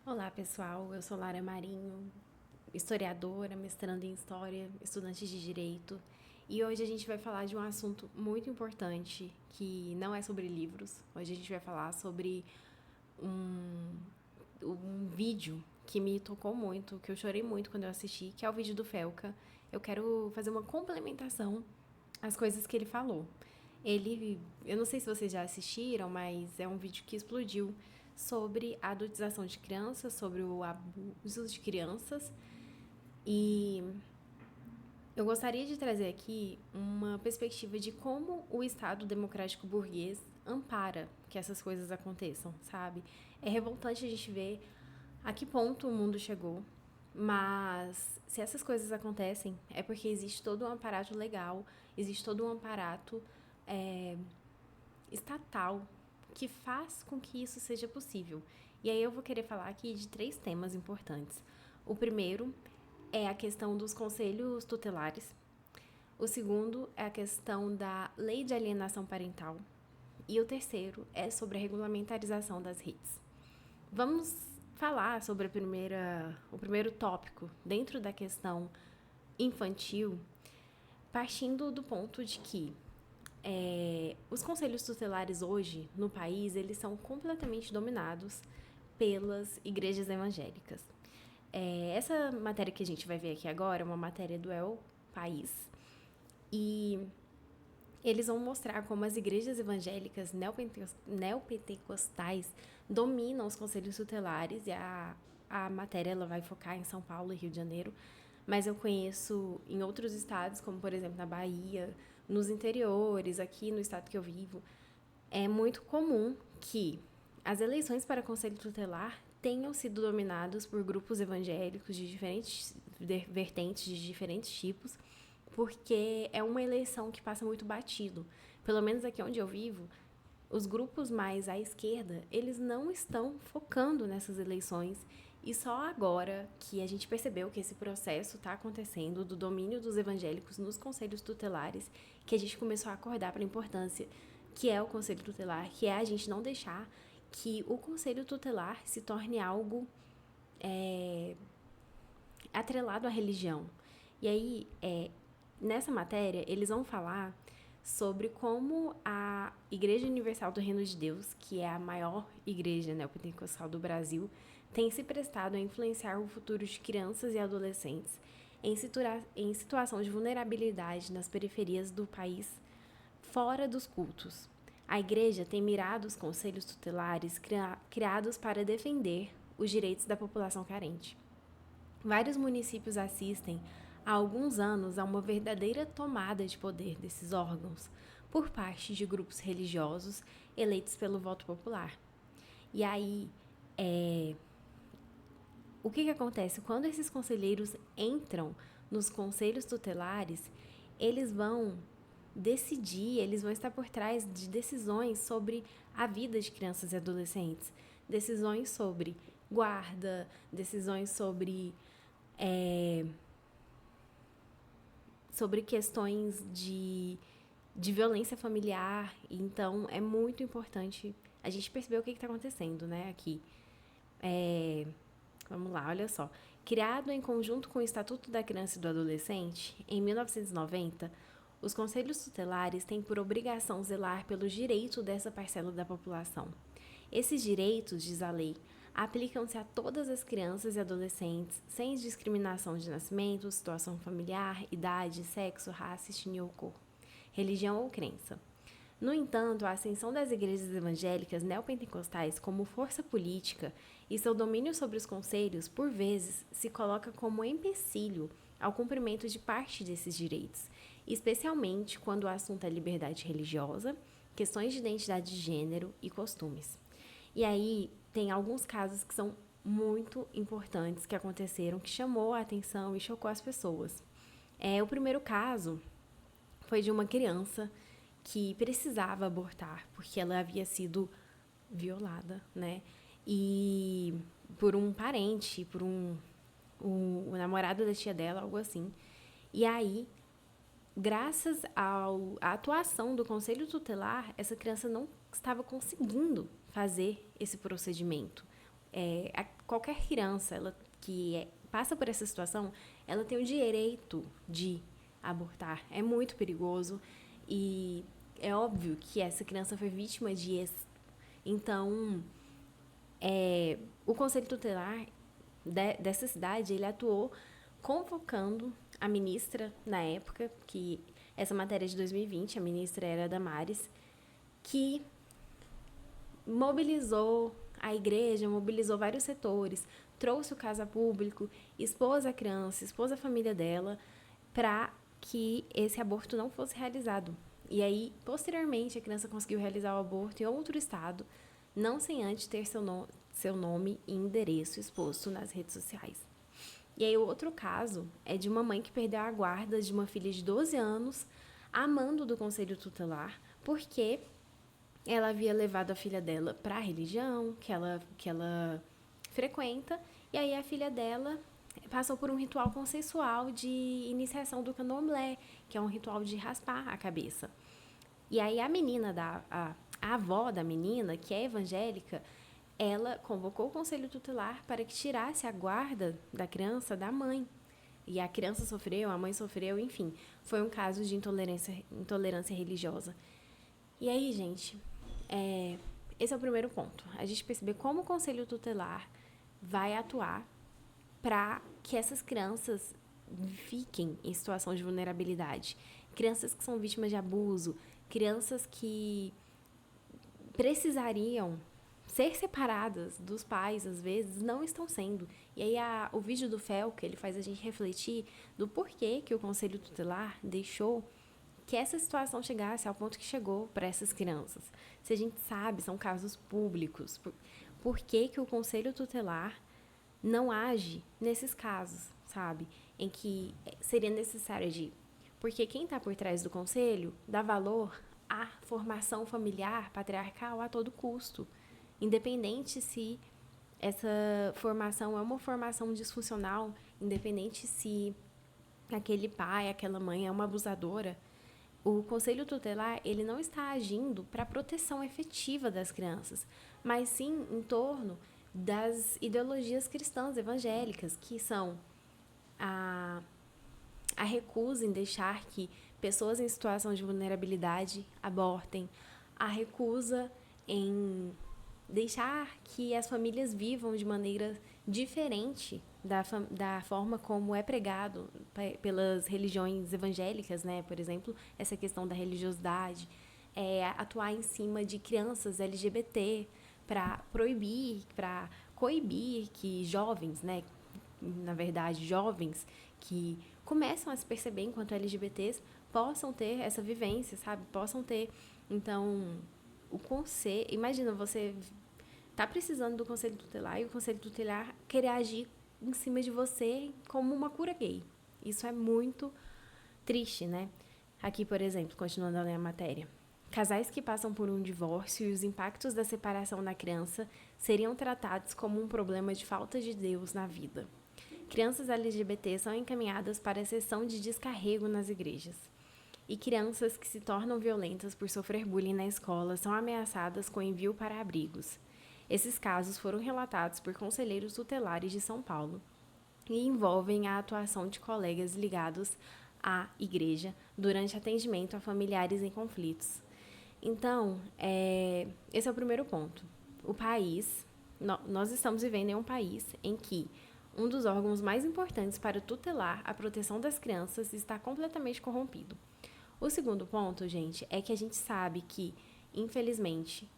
Olá, pessoal. Eu sou Lara Marinho, historiadora, mestranda em História, estudante de Direito. E hoje a gente vai falar de um assunto muito importante, que não é sobre livros. Hoje a gente vai falar sobre um, um vídeo que me tocou muito, que eu chorei muito quando eu assisti, que é o vídeo do Felca. Eu quero fazer uma complementação às coisas que ele falou. Eu não sei se vocês já assistiram, mas é um vídeo que explodiu sobre a adultização de crianças, sobre o abuso de crianças. E eu gostaria de trazer aqui uma perspectiva de como o Estado democrático burguês ampara que essas coisas aconteçam, sabe? É revoltante a gente ver a que ponto o mundo chegou, mas se essas coisas acontecem é porque existe todo um aparato legal, existe todo um aparato é, estatal que faz com que isso seja possível. E aí eu vou querer falar aqui de 3 temas importantes. O primeiro é a questão dos conselhos tutelares. O segundo é a questão da lei de alienação parental. E o terceiro é sobre a regulamentarização das redes. Vamos falar sobre o primeiro tópico dentro da questão infantil, partindo do ponto de que os conselhos tutelares hoje no país, eles são completamente dominados pelas igrejas evangélicas. Essa matéria que a gente vai ver aqui agora é uma matéria do El País. E eles vão mostrar como as igrejas evangélicas neopentecostais dominam os conselhos tutelares, e a matéria ela vai focar em São Paulo e Rio de Janeiro, mas eu conheço em outros estados, como por exemplo na Bahia, nos interiores, aqui no estado que eu vivo, é muito comum que as eleições para conselho tutelar tenham sido dominados por grupos evangélicos de diferentes vertentes, de diferentes tipos, porque é uma eleição que passa muito batido. Pelo menos aqui onde eu vivo, os grupos mais à esquerda, eles não estão focando nessas eleições, e só agora que a gente percebeu que esse processo está acontecendo do domínio dos evangélicos nos conselhos tutelares, que a gente começou a acordar para a importância que é o conselho tutelar, que é a gente não deixar que o conselho tutelar se torne algo atrelado à religião. E aí, nessa matéria, eles vão falar sobre como a Igreja Universal do Reino de Deus, que é a maior igreja neopentecostal do Brasil, tem se prestado a influenciar o futuro de crianças e adolescentes em situação de vulnerabilidade nas periferias do país, fora dos cultos. A Igreja tem mirado os conselhos tutelares criados para defender os direitos da população carente. Vários municípios assistem há alguns anos a uma verdadeira tomada de poder desses órgãos por parte de grupos religiosos eleitos pelo voto popular. E aí, o que acontece? Quando esses conselheiros entram nos conselhos tutelares, eles vão decidir, eles vão estar por trás de decisões sobre a vida de crianças e adolescentes, decisões sobre guarda, decisões sobre questões de violência familiar. Então, é muito importante a gente perceber o que está acontecendo, né, aqui. Vamos lá, olha só. Criado em conjunto com o Estatuto da Criança e do Adolescente, em 1990, os conselhos tutelares têm por obrigação zelar pelo direito dessa parcela da população. Esses direitos, diz a lei, aplicam-se a todas as crianças e adolescentes, sem discriminação de nascimento, situação familiar, idade, sexo, raça, etnia ou cor, religião ou crença. No entanto, a ascensão das igrejas evangélicas neopentecostais como força política e seu domínio sobre os conselhos, por vezes, se coloca como empecilho ao cumprimento de parte desses direitos, especialmente quando o assunto é liberdade religiosa, questões de identidade de gênero e costumes. E aí, tem alguns casos que são muito importantes que aconteceram, que chamou a atenção e chocou as pessoas. O primeiro caso foi de uma criança que precisava abortar, porque ela havia sido violada, né? E por um parente, por o namorado da tia dela, algo assim. E aí, graças à atuação do conselho tutelar, essa criança não estava conseguindo fazer esse procedimento. qualquer criança passa por essa situação, ela tem o direito de abortar. É muito perigoso e é óbvio que essa criança foi vítima de estupro. Então, o Conselho Tutelar dessa cidade, ele atuou convocando a ministra, na época, que essa matéria é de 2020, a ministra era a Damares, que mobilizou a igreja, mobilizou vários setores, trouxe o caso a público, expôs a criança, expôs a família dela, para que esse aborto não fosse realizado. E aí, posteriormente, a criança conseguiu realizar o aborto em outro estado, não sem antes ter seu nome e endereço exposto nas redes sociais. E aí, o outro caso é de uma mãe que perdeu a guarda de uma filha de 12 anos, a mando do Conselho Tutelar, porque ela havia levado a filha dela para a religião que ela frequenta, e aí a filha dela passou por um ritual consensual de iniciação do candomblé, que é um ritual de raspar a cabeça. E aí a avó da menina, que é evangélica, ela convocou o Conselho Tutelar para que tirasse a guarda da criança da mãe. E a criança sofreu, a mãe sofreu, enfim. Foi um caso de intolerância religiosa. E aí, gente, esse é o primeiro ponto. A gente perceber como o Conselho Tutelar vai atuar para que essas crianças fiquem em situação de vulnerabilidade. Crianças que são vítimas de abuso, crianças que precisariam ser separadas dos pais, às vezes, não estão sendo. E aí o vídeo do Felca, ele faz a gente refletir do porquê que o Conselho Tutelar deixou que essa situação chegasse ao ponto que chegou para essas crianças. Se a gente sabe, são casos públicos, por que o Conselho Tutelar não age nesses casos, sabe? Em que seria necessário agir. Porque quem está por trás do conselho dá valor à formação familiar patriarcal a todo custo, independente se essa formação é uma formação disfuncional, independente se aquele pai, aquela mãe é uma abusadora. O Conselho Tutelar, ele não está agindo para a proteção efetiva das crianças, mas sim em torno das ideologias cristãs evangélicas, que são a recusa em deixar que pessoas em situação de vulnerabilidade abortem, a recusa em deixar que as famílias vivam de maneira diferente da forma como é pregado pelas religiões evangélicas, né? Por exemplo, essa questão da religiosidade, atuar em cima de crianças LGBT para proibir, para coibir que jovens, né? Na verdade, jovens que começam a se perceber enquanto LGBTs possam ter essa vivência, sabe? Possam ter. Então, o conselho... Imagina, você tá precisando do Conselho Tutelar e o Conselho Tutelar querer agir em cima de você como uma cura gay. Isso é muito triste, né? Aqui, por exemplo, continuando a ler a matéria. Casais que passam por um divórcio e os impactos da separação na criança seriam tratados como um problema de falta de Deus na vida. Crianças LGBT são encaminhadas para a sessão de descarrego nas igrejas. E crianças que se tornam violentas por sofrer bullying na escola são ameaçadas com envio para abrigos. Esses casos foram relatados por conselheiros tutelares de São Paulo e envolvem a atuação de colegas ligados à igreja durante atendimento a familiares em conflitos. Então, esse é o primeiro ponto. O país, nós estamos vivendo em um país em que um dos órgãos mais importantes para tutelar a proteção das crianças está completamente corrompido. O segundo ponto, gente, é que a gente sabe que, infelizmente,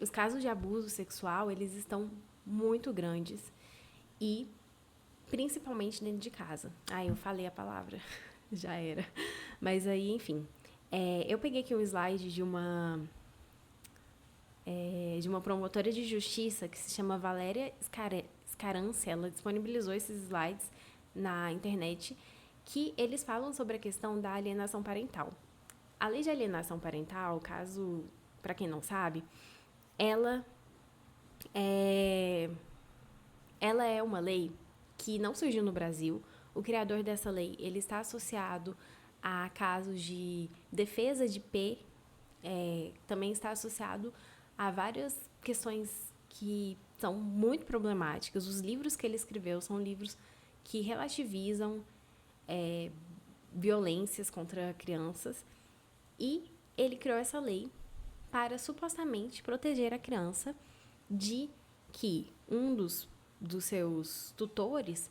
os casos de abuso sexual, eles estão muito grandes e principalmente dentro de casa. Eu falei a palavra, já era. Mas aí, enfim, eu peguei aqui um slide de uma promotora de justiça que se chama Valéria Scarance. Ela disponibilizou esses slides na internet, que eles falam sobre a questão da alienação parental. A lei de alienação parental, para quem não sabe, ela é uma lei que não surgiu no Brasil. O criador dessa lei, ele está associado a casos de defesa de também está associado a várias questões que são muito problemáticas. Os livros que ele escreveu são livros que relativizam violências contra crianças, e ele criou essa lei para supostamente proteger a criança de que um dos seus tutores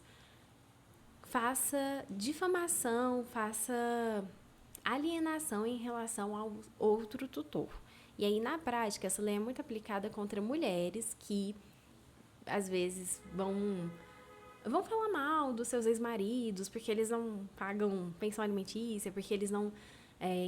faça difamação, faça alienação em relação ao outro tutor. E aí, na prática, essa lei é muito aplicada contra mulheres que, às vezes, vão falar mal dos seus ex-maridos, porque eles não pagam pensão alimentícia, porque eles não...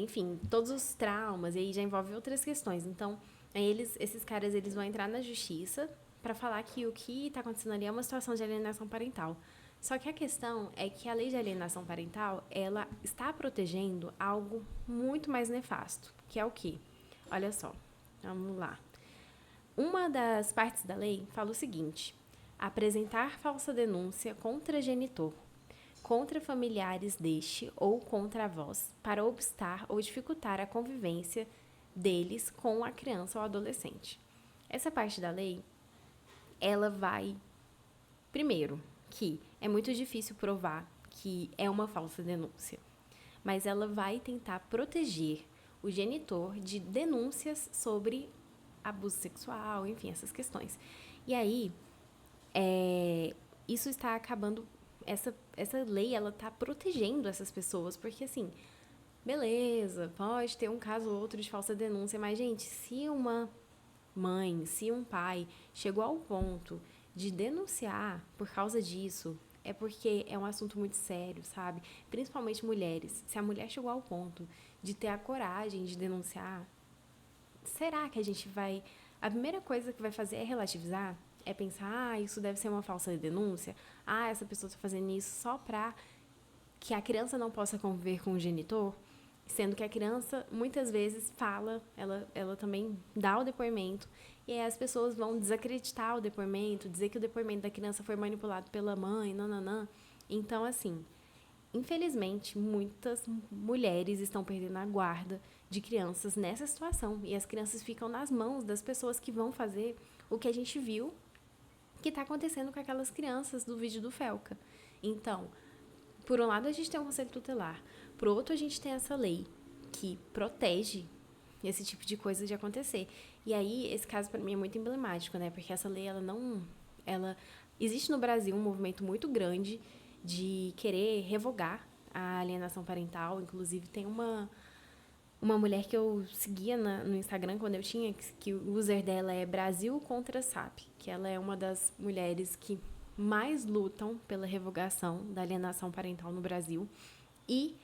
enfim, todos os traumas, e aí já envolve outras questões. Então, esses caras, eles vão entrar na justiça para falar que o que está acontecendo ali é uma situação de alienação parental. Só que a questão é que a lei de alienação parental, ela está protegendo algo muito mais nefasto, que é o quê? Olha só, vamos lá. Uma das partes da lei fala o seguinte: apresentar falsa denúncia contra genitor, contra familiares deste ou contra avós, para obstar ou dificultar a convivência deles com a criança ou adolescente. Essa parte da lei, ela vai, primeiro, que é muito difícil provar que é uma falsa denúncia, mas ela vai tentar proteger o genitor de denúncias sobre abuso sexual, enfim, essas questões. E aí, isso está acabando, essa lei, ela está protegendo essas pessoas, porque assim, beleza, pode ter um caso ou outro de falsa denúncia, mas, gente, se uma mãe, se um pai chegou ao ponto de denunciar por causa disso, é porque é um assunto muito sério, sabe? Principalmente mulheres. Se a mulher chegou ao ponto de ter a coragem de denunciar, será que a gente vai... A primeira coisa que vai fazer é relativizar? É pensar, isso deve ser uma falsa denúncia? Essa pessoa está fazendo isso só para que a criança não possa conviver com o genitor? Sendo que a criança, muitas vezes, fala, ela também dá o depoimento, e aí as pessoas vão desacreditar o depoimento, dizer que o depoimento da criança foi manipulado pela mãe, nananã. Então, assim, infelizmente, muitas mulheres estão perdendo a guarda de crianças nessa situação, e as crianças ficam nas mãos das pessoas que vão fazer o que a gente viu que está acontecendo com aquelas crianças do vídeo do Felca. Então, por um lado, a gente tem um conselho tutelar. Por outro, a gente tem essa lei que protege esse tipo de coisa de acontecer. E aí, esse caso, para mim, é muito emblemático, né? Porque essa lei, existe no Brasil um movimento muito grande de querer revogar a alienação parental. Inclusive, tem uma mulher que eu seguia no Instagram quando eu tinha, que o user dela é Brasil contra SAP, que ela é uma das mulheres que mais lutam pela revogação da alienação parental no Brasil. E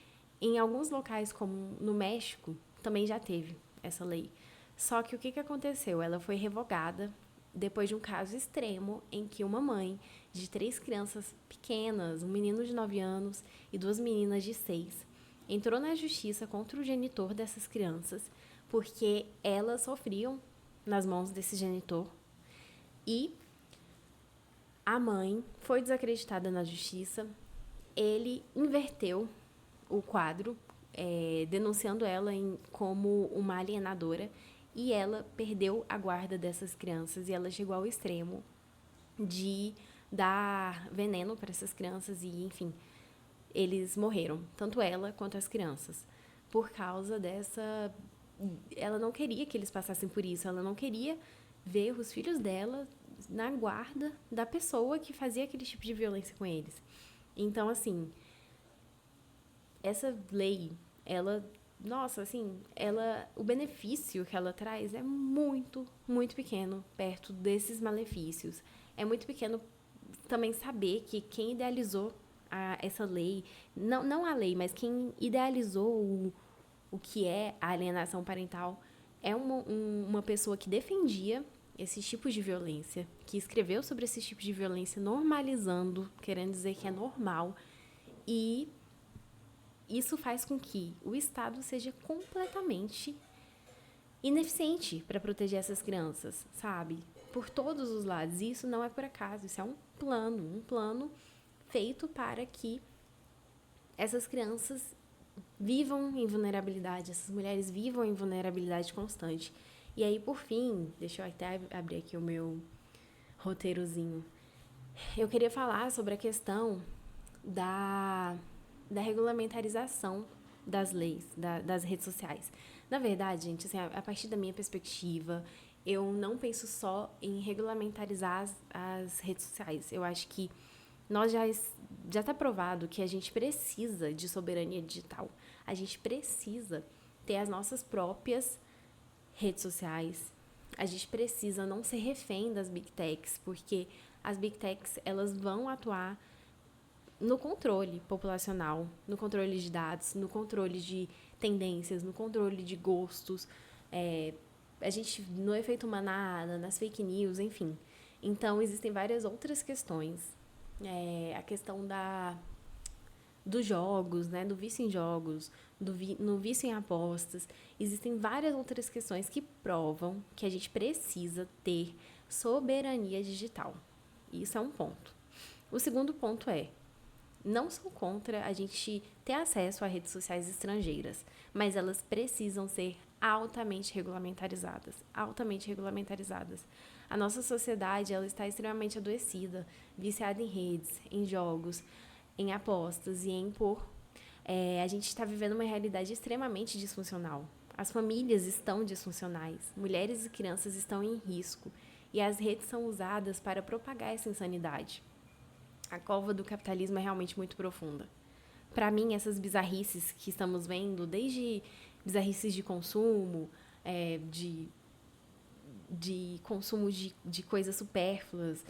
em alguns locais, como no México, também já teve essa lei. Só que o que aconteceu? Ela foi revogada depois de um caso extremo em que uma mãe de 3 crianças pequenas, um menino de 9 anos e 2 meninas de 6, entrou na justiça contra o genitor dessas crianças porque elas sofriam nas mãos desse genitor, e a mãe foi desacreditada na justiça. Ele inverteu o quadro, denunciando ela como uma alienadora, e ela perdeu a guarda dessas crianças, e ela chegou ao extremo de dar veneno para essas crianças, e, enfim, eles morreram, tanto ela quanto as crianças, por causa dessa... Ela não queria que eles passassem por isso, ela não queria ver os filhos dela na guarda da pessoa que fazia aquele tipo de violência com eles. Então, assim, essa lei, o benefício que ela traz é muito, muito pequeno perto desses malefícios. É muito pequeno também saber que quem idealizou essa lei, não a lei, mas quem idealizou o que é a alienação parental, é uma pessoa que defendia esses tipos de violência, que escreveu sobre esses tipos de violência, normalizando, querendo dizer que é normal, e isso faz com que o Estado seja completamente ineficiente para proteger essas crianças, sabe? Por todos os lados. E isso não é por acaso, isso é um plano feito para que essas crianças vivam em vulnerabilidade, essas mulheres vivam em vulnerabilidade constante. E aí, por fim, deixa eu até abrir aqui o meu roteirozinho. Eu queria falar sobre a questão da regulamentarização das leis, das redes sociais. Na verdade, gente, assim, a partir da minha perspectiva, eu não penso só em regulamentarizar as redes sociais. Eu acho que nós já está provado que a gente precisa de soberania digital. A gente precisa ter as nossas próprias redes sociais. A gente precisa não ser refém das big techs, porque as big techs, elas vão atuar no controle populacional, no controle de dados, no controle de tendências, no controle de gostos, a gente no efeito manada, nas fake news, enfim. Então, existem várias outras questões. A questão dos jogos, né, do vício em jogos, no vício em apostas. Existem várias outras questões que provam que a gente precisa ter soberania digital. Isso é um ponto. O segundo ponto não sou contra a gente ter acesso a redes sociais estrangeiras, mas elas precisam ser altamente regulamentarizadas, altamente regulamentarizadas. A nossa sociedade, ela está extremamente adoecida, viciada em redes, em jogos, em apostas e em impor. A gente está vivendo uma realidade extremamente disfuncional. As famílias estão disfuncionais, mulheres e crianças estão em risco e as redes são usadas para propagar essa insanidade. A cova do capitalismo é realmente muito profunda. Para mim, essas bizarrices que estamos vendo, desde bizarrices de consumo, de consumo de coisas supérfluas,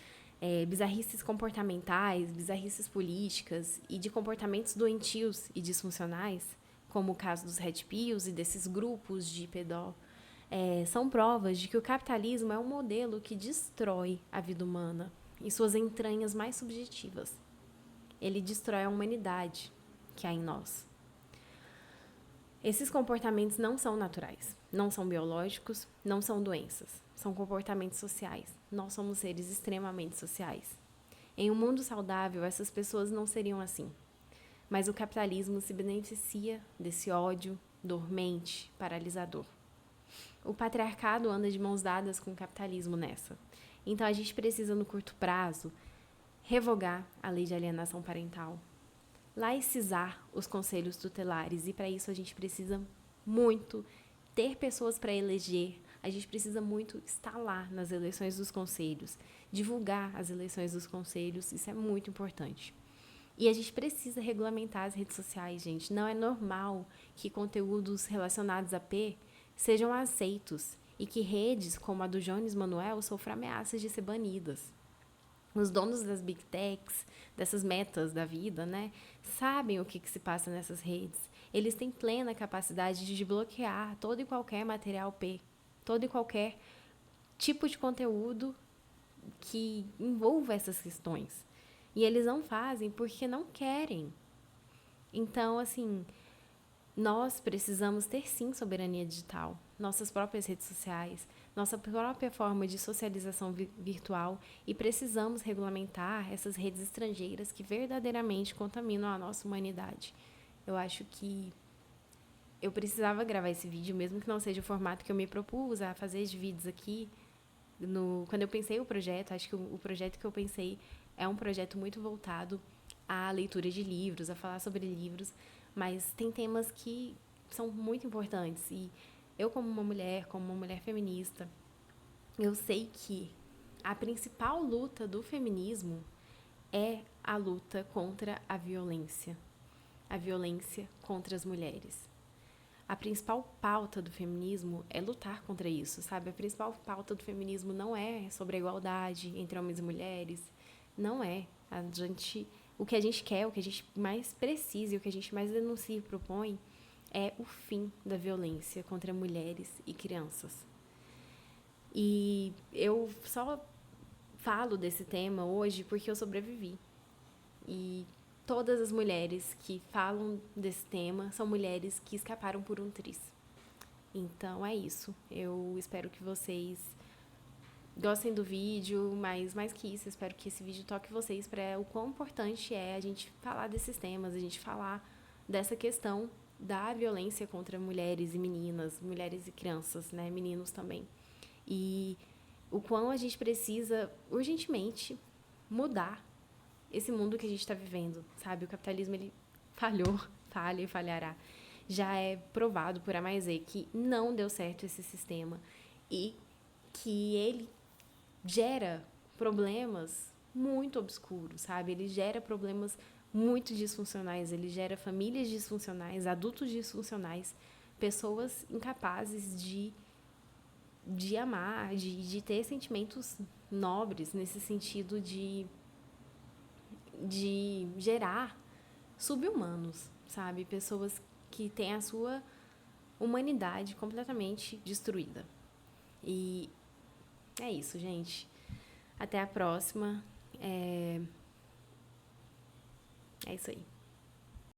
bizarrices comportamentais, bizarrices políticas e de comportamentos doentios e disfuncionais, como o caso dos red pills e desses grupos de pedó, são provas de que o capitalismo é um modelo que destrói a vida humana em suas entranhas mais subjetivas. Ele destrói a humanidade que há em nós. Esses comportamentos não são naturais, não são biológicos, não são doenças, são comportamentos sociais. Nós somos seres extremamente sociais. Em um mundo saudável, essas pessoas não seriam assim. Mas o capitalismo se beneficia desse ódio dormente, paralisador. O patriarcado anda de mãos dadas com o capitalismo nessa. Então a gente precisa, no curto prazo, revogar a lei de alienação parental, laicizar os conselhos tutelares, e para isso a gente precisa muito ter pessoas para eleger, a gente precisa muito estar lá nas eleições dos conselhos, divulgar as eleições dos conselhos, isso é muito importante. E a gente precisa regulamentar as redes sociais, gente. Não é normal que conteúdos relacionados a P sejam aceitos e que redes como a do Jones Manuel sofram ameaças de ser banidas. Os donos das big techs, dessas metas da vida, né, sabem o que se passa nessas redes. Eles têm plena capacidade de bloquear todo e qualquer material P, todo e qualquer tipo de conteúdo que envolva essas questões. E eles não fazem porque não querem. Então, assim, nós precisamos ter sim soberania digital, nossas próprias redes sociais, nossa própria forma de socialização virtual, e precisamos regulamentar essas redes estrangeiras que verdadeiramente contaminam a nossa humanidade. Eu acho que eu precisava gravar esse vídeo, mesmo que não seja o formato que eu me propus a fazer de vídeos aqui. Quando eu pensei o projeto, acho que o projeto que eu pensei é um projeto muito voltado à leitura de livros, a falar sobre livros, mas tem temas que são muito importantes. E eu, como uma mulher feminista, eu sei que a principal luta do feminismo é a luta contra a violência contra as mulheres. A principal pauta do feminismo é lutar contra isso, sabe? A principal pauta do feminismo não é sobre a igualdade entre homens e mulheres, não é. O que a gente quer, o que a gente mais precisa e o que a gente mais denuncia e propõe é o fim da violência contra mulheres e crianças. E eu só falo desse tema hoje porque eu sobrevivi. E todas as mulheres que falam desse tema são mulheres que escaparam por um tris. Então é isso. Eu espero que vocês gostem do vídeo, mas mais que isso, eu espero que esse vídeo toque vocês para o quão importante é a gente falar desses temas, a gente falar dessa questão da violência contra mulheres e meninas, mulheres e crianças, né, meninos também. E o quão a gente precisa urgentemente mudar esse mundo que a gente está vivendo, sabe? O capitalismo, ele falhou, falha e falhará. Já é provado por A mais E que não deu certo esse sistema e que ele gera problemas muito obscuros, sabe? Ele gera problemas muito disfuncionais, ele gera famílias disfuncionais, adultos disfuncionais, pessoas incapazes de amar, de ter sentimentos nobres, nesse sentido de gerar sub-humanos, sabe? Pessoas que têm a sua humanidade completamente destruída. E é isso, gente. Até a próxima. É isso aí.